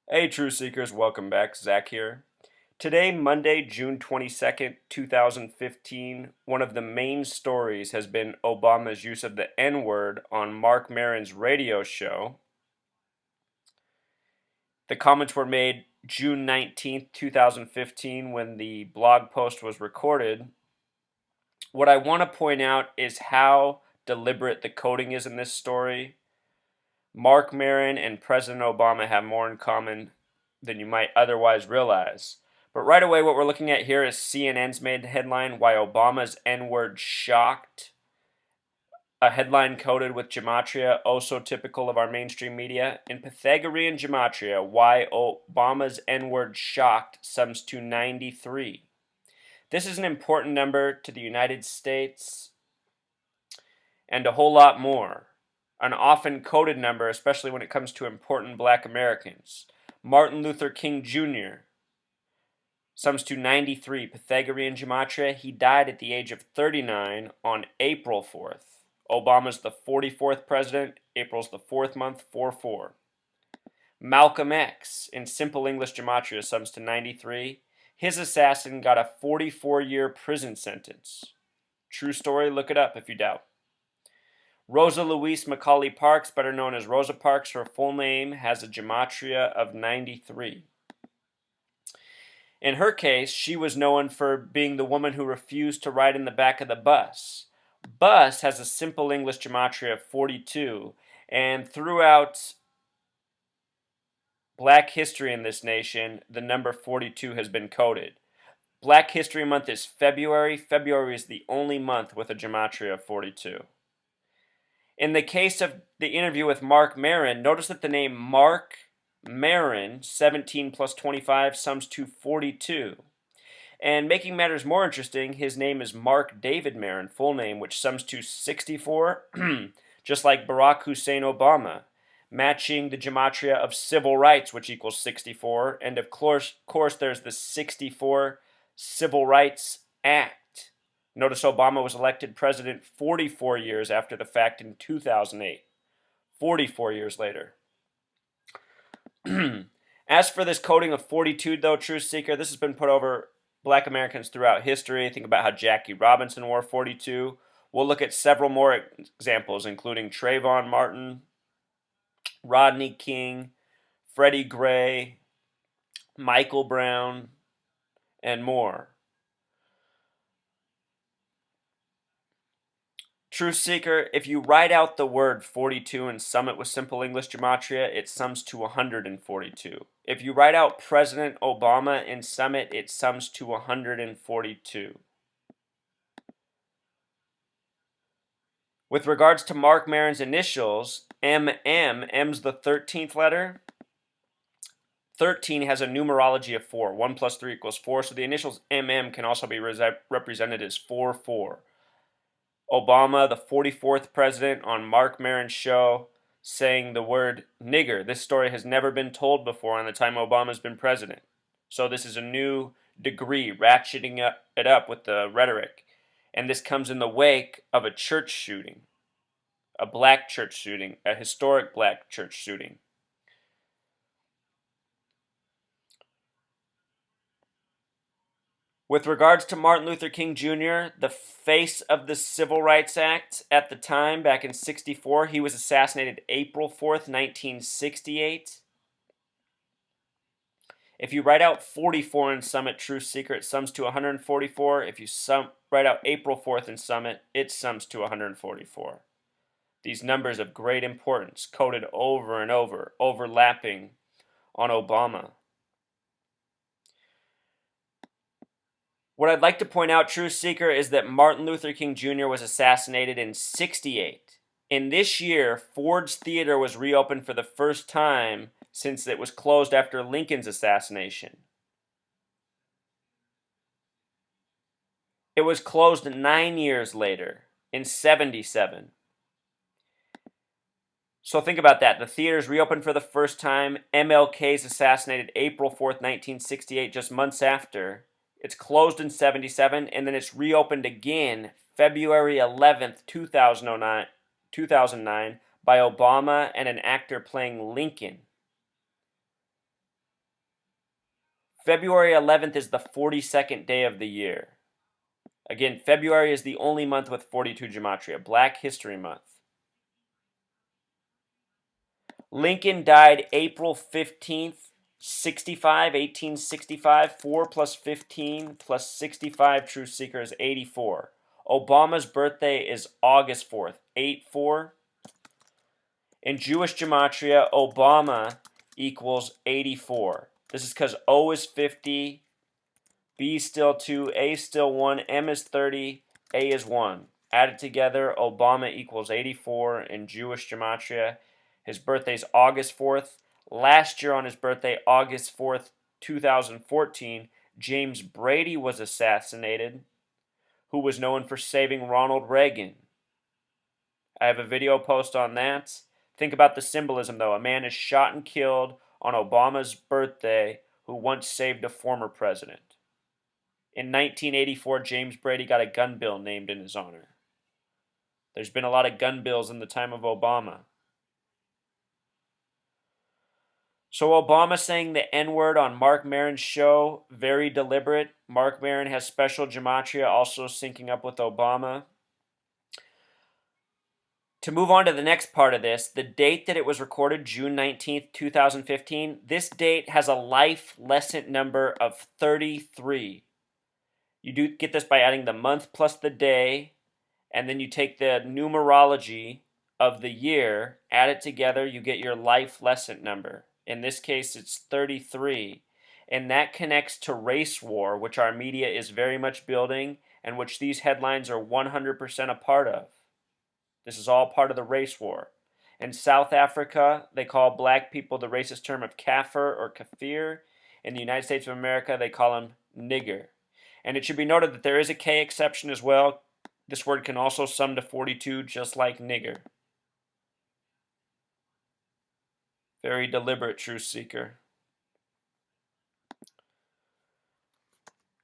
Hey, True Seekers, welcome back. Zach here. Today, Monday, June 22nd, 2015, one of the main stories has been Obama's use of the N word on Marc Maron's radio show. The comments were made June 19th, 2015, when the blog post was recorded. What I want to point out is how deliberate the coding is in this story. Marc Maron and President Obama have more in common than you might otherwise realize. But right away, what we're looking at here is CNN's made headline, Why Obama's N-Word Shocked. A headline coded with gematria, oh so typical of our mainstream media. In Pythagorean gematria, why Obama's N-word shocked sums to 93. This is an important number to the United States and a whole lot more. An often coded number, especially when it comes to important black Americans. Martin Luther King Jr. sums to 93. Pythagorean gematria, he died at the age of 39 on April 4th. Obama's the 44th president. April's the 4th month, 4-4. Malcolm X, in simple English gematria, sums to 93. His assassin got a 44-year prison sentence. True story, look it up if you doubt. Rosa Louise Macaulay Parks, better known as Rosa Parks, her full name has a gematria of 93. In her case, she was known for being the woman who refused to ride in the back of the bus. Bus has a simple English gematria of 42, and throughout Black history in this nation, the number 42 has been coded. Black History Month is February. February is the only month with a gematria of 42. In the case of the interview with Marc Maron, notice that the name Marc Maron, 17 plus 25, sums to 42. And making matters more interesting, his name is Marc David Maron, full name, which sums to 64, just like Barack Hussein Obama, matching the gematria of civil rights, which equals 64. And of course there's the 64 Civil Rights Act. Notice Obama was elected president 44 years after the fact in 2008. 44 years later. As for this coding of 42, though, Truth Seeker, this has been put over Black Americans throughout history. Think about how Jackie Robinson wore 42. We'll look at several more examples, including Trayvon Martin, Rodney King, Freddie Gray, Michael Brown, and more. Truth Seeker, if you write out the word 42 and sum it with simple English gematria, it sums to 142. If you write out President Obama and sum it, it sums to 142. With regards to Marc Maron's initials, M's the 13th letter. 13 has a numerology of 4. 1 plus 3 equals 4, so the initials MM can also be represented as 4-4. Obama, the 44th president, on Marc Maron's show, saying the word nigger. This story has never been told before on the time Obama's been president. So this is a new degree, ratcheting it up with the rhetoric. And this comes in the wake of a church shooting, a black church shooting, a historic black church shooting. With regards to Martin Luther King Jr., the face of the Civil Rights Act at the time, back in 64, he was assassinated April 4th, 1968. If you write out 44 and sum it, Truth Seeker, it sums to 144. If you write out April 4th and sum it, it sums to 144. These numbers of great importance, coded over and over, overlapping on Obama. What I'd like to point out, Truth Seeker, is that Martin Luther King Jr. was assassinated in 68. In this year, Ford's Theater was reopened for the first time since it was closed after Lincoln's assassination. It was closed 9 years later, in 77. So think about that. The theater's reopened for the first time. MLK's assassinated April 4th, 1968, just months after. It's closed in 77, and then it's reopened again February 11th, 2009 by Obama and an actor playing Lincoln. February 11th is the 42nd day of the year. Again, February is the only month with 42 gematria. Black History Month. Lincoln died April 15th, 1865. 4 plus 15 plus 65, Truth Seeker, is 84. Obama's birthday is August 4th, 8-4. In Jewish gematria, Obama equals 84. This is because O is 50, B is still 2, A is still 1, M is 30, A is 1. Added together, Obama equals 84 in Jewish gematria. His birthday's August 4th. Last year on his birthday, August 4th, 2014, James Brady was assassinated, who was known for saving Ronald Reagan. I have a video post on that. Think about the symbolism, though. A man is shot and killed on Obama's birthday who once saved a former president. In 1984, James Brady got a gun bill named in his honor. There's been a lot of gun bills in the time of Obama. So Obama saying the N-word on Marc Maron's show, very deliberate. Marc Maron has special gematria also syncing up with Obama. To move on to the next part of this, the date that it was recorded, June 19th, 2015, this date has a life lesson number of 33. You do get this by adding the month plus the day, and then you take the numerology of the year, add it together, you get your life lesson number. In this case, it's 33. And that connects to race war, which our media is very much building, and which these headlines are 100% a part of. This is all part of the race war. In South Africa, they call black people the racist term of kafir or kafir. In the United States of America, they call them nigger. And it should be noted that there is a K exception as well. This word can also sum to 42, just like nigger. Very deliberate, Truth Seeker.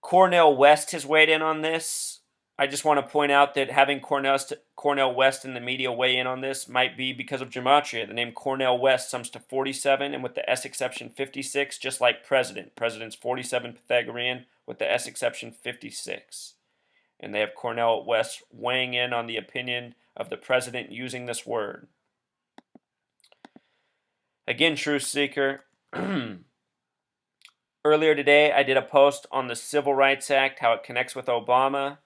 Cornel West has weighed in on this. I just want to point out that having Cornel West in the media weigh in on this might be because of gematria. The name Cornel West sums to 47, and with the S exception 56, just like President. President's 47 Pythagorean, with the S exception 56. And they have Cornel West weighing in on the opinion of the president using this word. Again, Truth Seeker. Earlier today, I did a post on the Civil Rights Act, how it connects with Obama.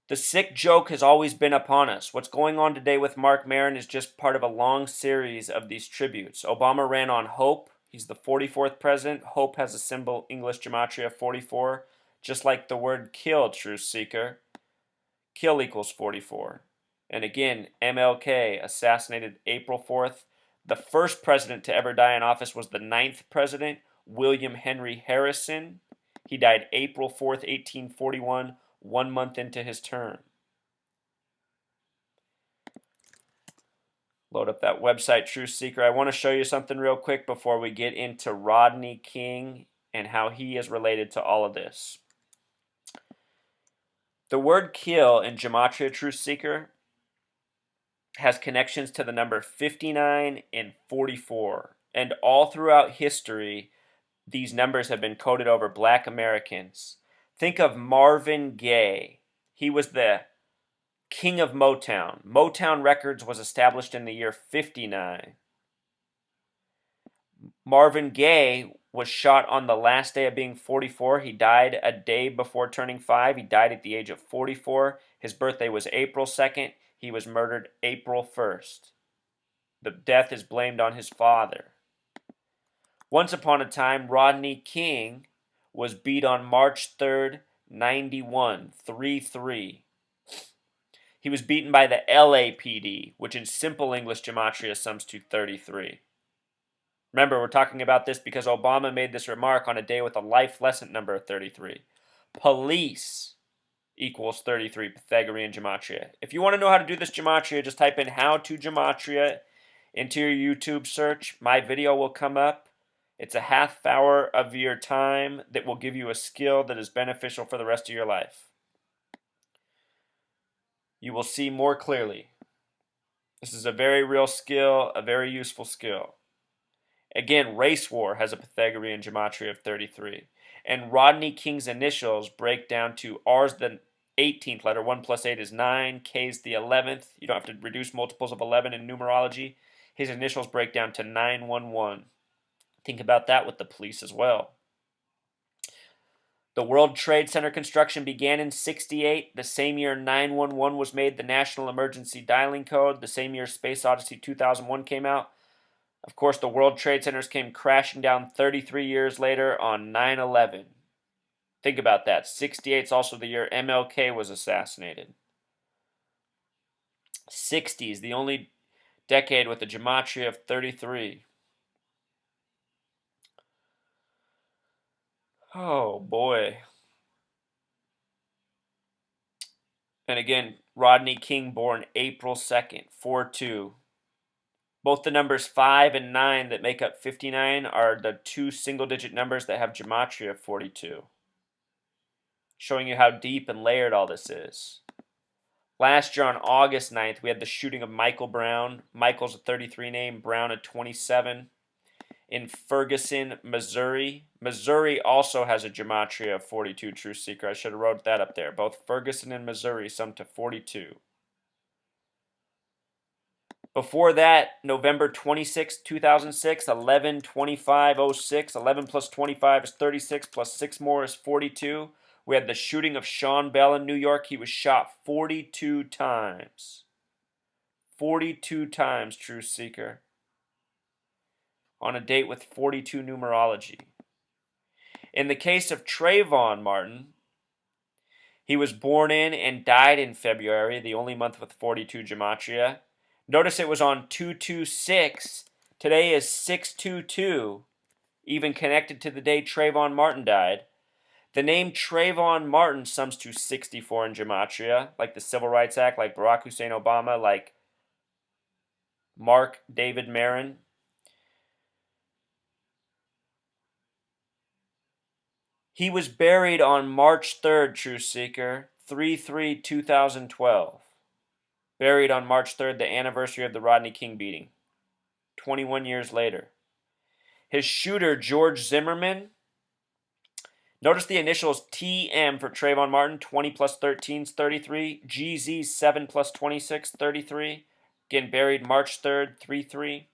The sick joke has always been upon us. What's going on today with Marc Maron is just part of a long series of these tributes. Obama ran on hope. He's the 44th president. Hope has a symbol, English gematria, 44. Just like the word kill, Truth Seeker. Kill equals 44. And again, MLK, assassinated April 4th. The first president to ever die in office was the 9th president, William Henry Harrison. He died April 4th, 1841, 1 month into his term. Load up that website, Truth Seeker. I want to show you something real quick before we get into Rodney King and how he is related to all of this. The word kill in gematria, Truth Seeker, has connections to the number 59 and 44. And all throughout history, these numbers have been coded over black Americans. Think of Marvin Gaye. He was the king of Motown. Motown Records was established in the year 59. Marvin Gaye was shot on the last day of being 44. He died a day before turning 5. He died at the age of 44. His birthday was April 2nd. He was murdered April 1st. The death is blamed on his father. Once upon a time, Rodney King was beat on March 3rd, 91, 3-3. He was beaten by the LAPD, which in simple English gematria sums to 33. Remember, we're talking about this because Obama made this remark on a day with a life lesson number of 33. Police equals 33, Pythagorean gematria. If you want to know how to do this gematria, just type in how to gematria into your YouTube search. My video will come up. It's a half hour of your time that will give you a skill that is beneficial for the rest of your life. You will see more clearly. This is a very real skill, a very useful skill. Again, race war has a Pythagorean gematria of 33. And Rodney King's initials break down to R's the 18th letter. 1 plus 8 is 9. K's the 11th. You don't have to reduce multiples of 11 in numerology. His initials break down to 911. Think about that with the police as well. The World Trade Center construction began in 68. The same year 911 was made the National Emergency Dialing Code. The same year Space Odyssey 2001 came out. Of course, the World Trade Centers came crashing down 33 years later on 9/11. Think about that. 68 is also the year MLK was assassinated. 60s, the only decade with a gematria of 33. Oh, boy. And again, Rodney King born April 2nd, 4-2. Both the numbers 5 and 9 that make up 59 are the two single-digit numbers that have gematria of 42. Showing you how deep and layered all this is. Last year on August 9th, we had the shooting of Michael Brown. Michael's a 33 name, Brown a 27. In Ferguson, Missouri. Missouri also has a gematria of 42, Truth Seeker. I should have wrote that up there. Both Ferguson and Missouri sum to 42. Before that, November 26, 2006, 11/25/06. 11 plus 25 is 36, plus 6 more is 42. We had the shooting of Sean Bell in New York. He was shot 42 times. 42 times, Truth Seeker. On a date with 42 numerology. In the case of Trayvon Martin, he was born in and died in February, the only month with 42 gematria. Notice it was on 226. Today is 622, even connected to the day Trayvon Martin died. The name Trayvon Martin sums to 64 in gematria, like the Civil Rights Act, like Barack Hussein Obama, like Marc David Maron. He was buried on March 3rd, Truth Seeker, 3/3/2012. Buried on March 3rd, the anniversary of the Rodney King beating. 21 years later. His shooter, George Zimmerman, notice the initials TM for Trayvon Martin, 20 plus 13 is 33. GZ, 7 plus 26, 33. Again, buried March 3rd, 3/3.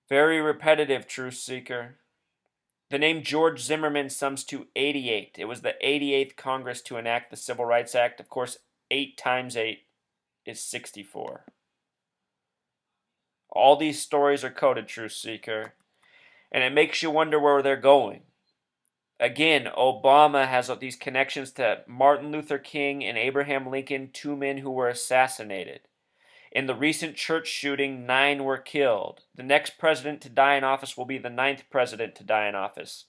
Very repetitive, Truth Seeker. The name George Zimmerman sums to 88. It was the 88th Congress to enact the Civil Rights Act. Of course, 8 times 8 is 64. All these stories are coded, Truth Seeker, and it makes you wonder where they're going. Again, Obama has these connections to Martin Luther King and Abraham Lincoln, two men who were assassinated. In the recent church shooting, 9 were killed. The next president to die in office will be the 9th president to die in office.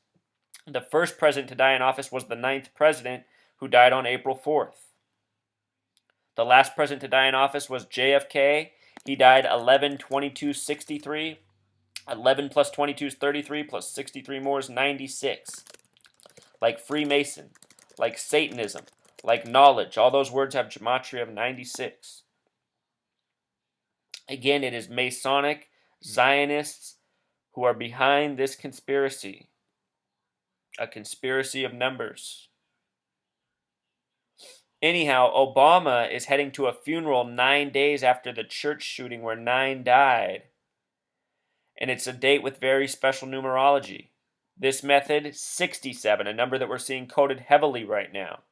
The first president to die in office was the 9th president, who died on April 4th. The last president to die in office was JFK. He died 11/22/63. 11 plus 22 is 33, plus 63 more is 96. Like Freemason, like Satanism, like knowledge. All those words have gematria of 96. Again, it is Masonic Zionists who are behind this conspiracy. A conspiracy of numbers. Anyhow, Obama is heading to a funeral 9 days after the church shooting where 9 died. And it's a date with very special numerology. This method, 67, a number that we're seeing coded heavily right now.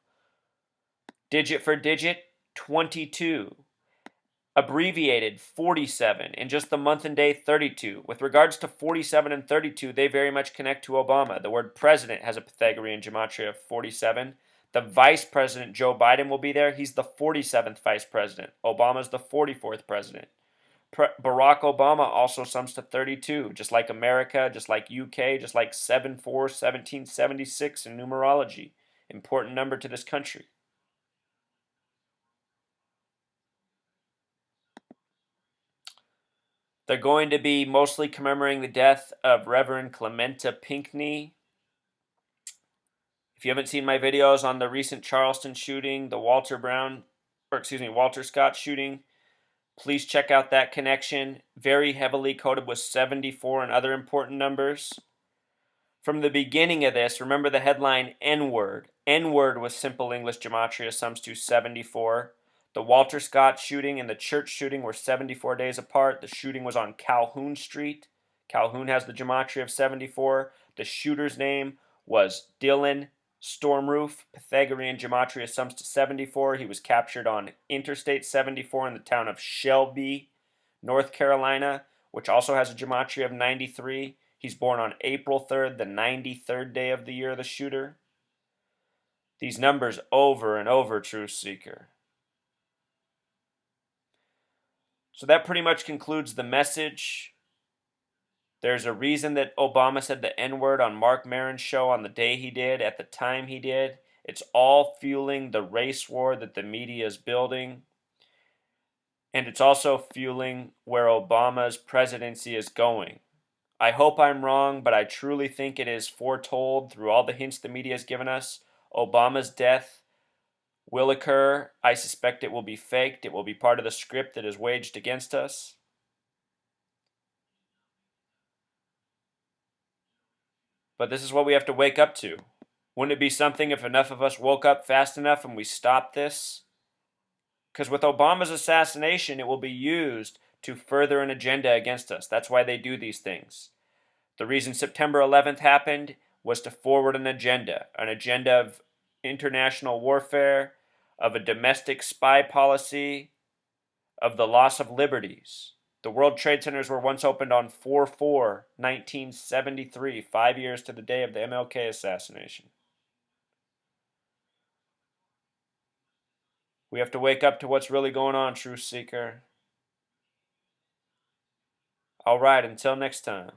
Digit for digit, 22. Abbreviated, 47. In just the month and day, 32. With regards to 47 and 32, they very much connect to Obama. The word president has a Pythagorean gematria of 47. The vice president, Joe Biden, will be there. He's the 47th vice president. Obama's the 44th president. Barack Obama also sums to 32, just like America, just like UK, just like 7/4/1776 in numerology. Important number to this country. They're going to be mostly commemorating the death of Reverend Clementa Pinckney. If you haven't seen my videos on the recent Charleston shooting, the Walter Brown Walter Scott shooting. Please check out that connection. Very heavily coded with 74 and other important numbers. From the beginning of this, remember the headline N-word. N-word was simple English gematria sums to 74. The Walter Scott shooting and the church shooting were 74 days apart. The shooting was on Calhoun Street. Calhoun has the gematria of 74. The shooter's name was Dylan Stormroof. Pythagorean gematria sums to 74. He was captured on Interstate 74 in the town of Shelby, North Carolina, which also has a gematria of 93. He's born on April 3rd, the 93rd day of the year of the shooter. These numbers over and over, Truth Seeker. So that pretty much concludes the message. There's a reason that Obama said the N-word on Marc Maron's show on the day he did, at the time he did. It's all fueling the race war that the media is building. And it's also fueling where Obama's presidency is going. I hope I'm wrong, but I truly think it is foretold through all the hints the media has given us. Obama's death will occur. I suspect it will be faked. It will be part of the script that is waged against us. But this is what we have to wake up to. Wouldn't it be something if enough of us woke up fast enough and we stopped this? Because with Obama's assassination, it will be used to further an agenda against us. That's why they do these things. The reason September 11th happened was to forward an agenda of international warfare, of a domestic spy policy, of the loss of liberties. The World Trade Centers were once opened on 4/4/1973, 5 years to the day of the MLK assassination. We have to wake up to what's really going on, Truth Seeker. All right, until next time.